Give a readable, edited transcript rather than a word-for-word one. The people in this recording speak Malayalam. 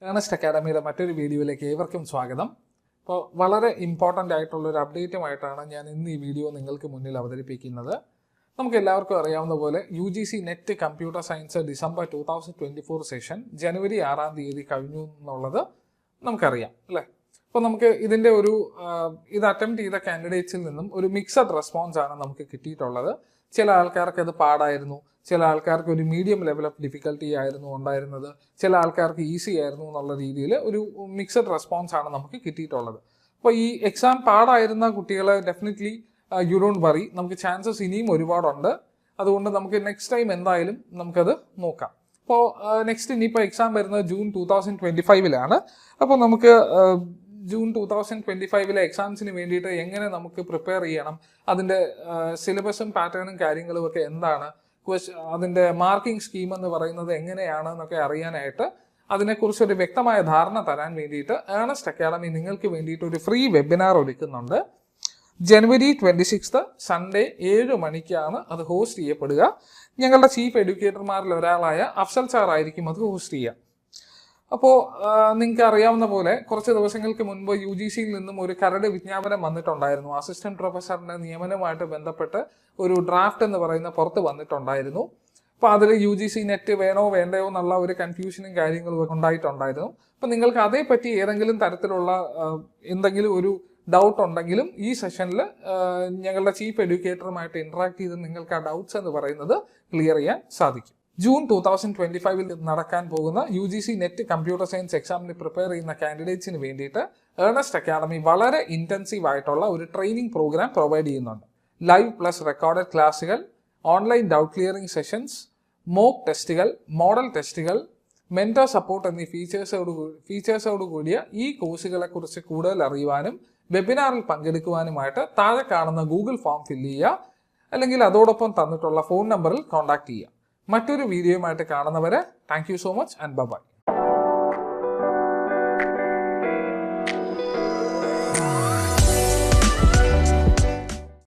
ഏണസ്റ്റ് അക്കാഡമിയുടെ മറ്റൊരു വീഡിയോയിലേക്ക് ഏവർക്കും സ്വാഗതം. അപ്പോൾ വളരെ ഇമ്പോർട്ടൻ്റ് ആയിട്ടുള്ള ഒരു അപ്ഡേറ്റുമായിട്ടാണ് ഞാൻ ഇന്ന് ഈ വീഡിയോ നിങ്ങൾക്ക് മുന്നിൽ അവതരിപ്പിക്കുന്നത്. നമുക്ക് എല്ലാവർക്കും അറിയാവുന്ന പോലെ UGC net computer science December 2024 session ജനുവരി 6 കഴിഞ്ഞു എന്നുള്ളത് നമുക്കറിയാം അല്ലേ. അപ്പോൾ നമുക്ക് ഇതിൻ്റെ ഇത് അറ്റംപ്റ്റ് ചെയ്ത കാൻഡിഡേറ്റ്സിൽ നിന്നും ഒരു മിക്സഡ് റെസ്പോൺസ് ആണ് നമുക്ക് കിട്ടിയിട്ടുള്ളത്. ചില ആൾക്കാർക്ക് അത് പാടായിരുന്നു, ചില ആൾക്കാർക്ക് ഒരു മീഡിയം ലെവൽ ഓഫ് ഡിഫിക്കൽട്ടി ആയിരുന്നു ഉണ്ടായിരുന്നത്, ചില ആൾക്കാർക്ക് ഈസി ആയിരുന്നു എന്നുള്ള രീതിയിൽ ഒരു മിക്സഡ് റെസ്പോൺസ് ആണ് നമുക്ക് കിട്ടിയിട്ടുള്ളത്. അപ്പോൾ ഈ എക്സാം പാടായിരുന്ന കുട്ടികളെ ഡെഫിനറ്റ്ലി യു ഡോണ്ട് വറി, നമുക്ക് ചാൻസസ് ഇനിയും ഒരുപാടുണ്ട്. അതുകൊണ്ട് നമുക്ക് നെക്സ്റ്റ് ടൈം എന്തായാലും നമുക്കത് നോക്കാം. അപ്പോൾ നെക്സ്റ്റ് ഇനിയിപ്പോൾ എക്സാം വരുന്നത് ജൂൺ 2025 അപ്പോൾ നമുക്ക് ജൂൺ 2025 എക്സാംസിന് വേണ്ടിയിട്ട് എങ്ങനെ നമുക്ക് പ്രിപ്പയർ ചെയ്യണം, അതിൻ്റെ സിലബസും പാറ്റേണും കാര്യങ്ങളും ഒക്കെ എന്താണ്, അതിൻ്റെ മാർക്കിംഗ് സ്കീം എന്ന് പറയുന്നത് എങ്ങനെയാണ് എന്നൊക്കെ അറിയാനായിട്ട് അതിനെക്കുറിച്ചൊരു വ്യക്തമായ ധാരണ തരാൻ വേണ്ടിയിട്ട് ഏണസ്റ്റ് അക്കാഡമി നിങ്ങൾക്ക് വേണ്ടിയിട്ട് ഒരു ഫ്രീ വെബിനാർ ഒരുക്കുന്നുണ്ട്. ജനുവരി 26 സൺഡേ 7 മണിക്കാണ് അത് ഹോസ്റ്റ് ചെയ്യപ്പെടുക. ഞങ്ങളുടെ ചീഫ് എഡ്യൂക്കേറ്റർമാരിൽ ഒരാളായ അഫ്സൽ സാർ ആയിരിക്കും അത് ഹോസ്റ്റ് ചെയ്യുക. അപ്പോൾ നിങ്ങൾക്ക് അറിയാവുന്ന പോലെ കുറച്ച് ദിവസങ്ങൾക്ക് മുൻപ് UGCയിൽ നിന്നും ഒരു കരട് വിജ്ഞാപനം വന്നിട്ടുണ്ടായിരുന്നു. അസിസ്റ്റന്റ് പ്രൊഫസറിന്റെ നിയമനവുമായിട്ട് ബന്ധപ്പെട്ട് ഒരു ഡ്രാഫ്റ്റ് എന്ന് പറയുന്ന പുറത്ത് വന്നിട്ടുണ്ടായിരുന്നു. അപ്പോൾ അതിൽ UGC നെറ്റ് വേണോ വേണ്ടയോ എന്നുള്ള ഒരു കൺഫ്യൂഷനും കാര്യങ്ങളും ഉണ്ടായിട്ടുണ്ടായിരുന്നു. അപ്പോൾ നിങ്ങൾക്ക് അതേപ്പറ്റി ഏതെങ്കിലും തരത്തിലുള്ള എന്തെങ്കിലും ഒരു ഡൗട്ട് ഉണ്ടെങ്കിലും ഈ സെഷനിൽ ഞങ്ങളുടെ ചീഫ് എഡ്യൂക്കേറ്ററുമായിട്ട് ഇന്ററാക്ട് ചെയ്ത് നിങ്ങൾക്ക് ആ ഡൗട്ട്സ് എന്ന് പറയുന്നത് ക്ലിയർ ചെയ്യാൻ സാധിക്കും. ജൂൺ 2025 നടക്കാൻ പോകുന്ന UGC നെറ്റ് കമ്പ്യൂട്ടർ സയൻസ് എക്സാമിന് പ്രിപ്പയർ ചെയ്യുന്ന കാൻഡിഡേറ്റ്സിന് വേണ്ടിയിട്ട് ഏണസ്റ്റ് അക്കാഡമി വളരെ ഇൻറ്റൻസീവ് ആയിട്ടുള്ള ഒരു ട്രെയിനിങ് പ്രോഗ്രാം പ്രൊവൈഡ് ചെയ്യുന്നുണ്ട്. ലൈവ് പ്ലസ് റെക്കോർഡഡ് ക്ലാസ്സുകൾ, online doubt clearing sessions, mock ടെസ്റ്റുകൾ, മോഡൽ ടെസ്റ്റുകൾ, മെന്റർ സപ്പോർട്ട് എന്നീ ഫീച്ചേഴ്സോട് കൂടിയ ഈ കോഴ്സുകളെ കുറിച്ച് കൂടുതൽ അറിയുവാനും വെബിനാറിൽ പങ്കെടുക്കുവാനുമായിട്ട് താഴെ കാണുന്ന ഗൂഗിൾ ഫോം ഫില്ല് ചെയ്യുക, അല്ലെങ്കിൽ അതോടൊപ്പം തന്നിട്ടുള്ള ഫോൺ നമ്പറിൽ കോൺടാക്ട് ചെയ്യുക. മറ്റൊരു വീഡിയോയുമായിട്ട് കാണുന്നവരെ thank you so much and by.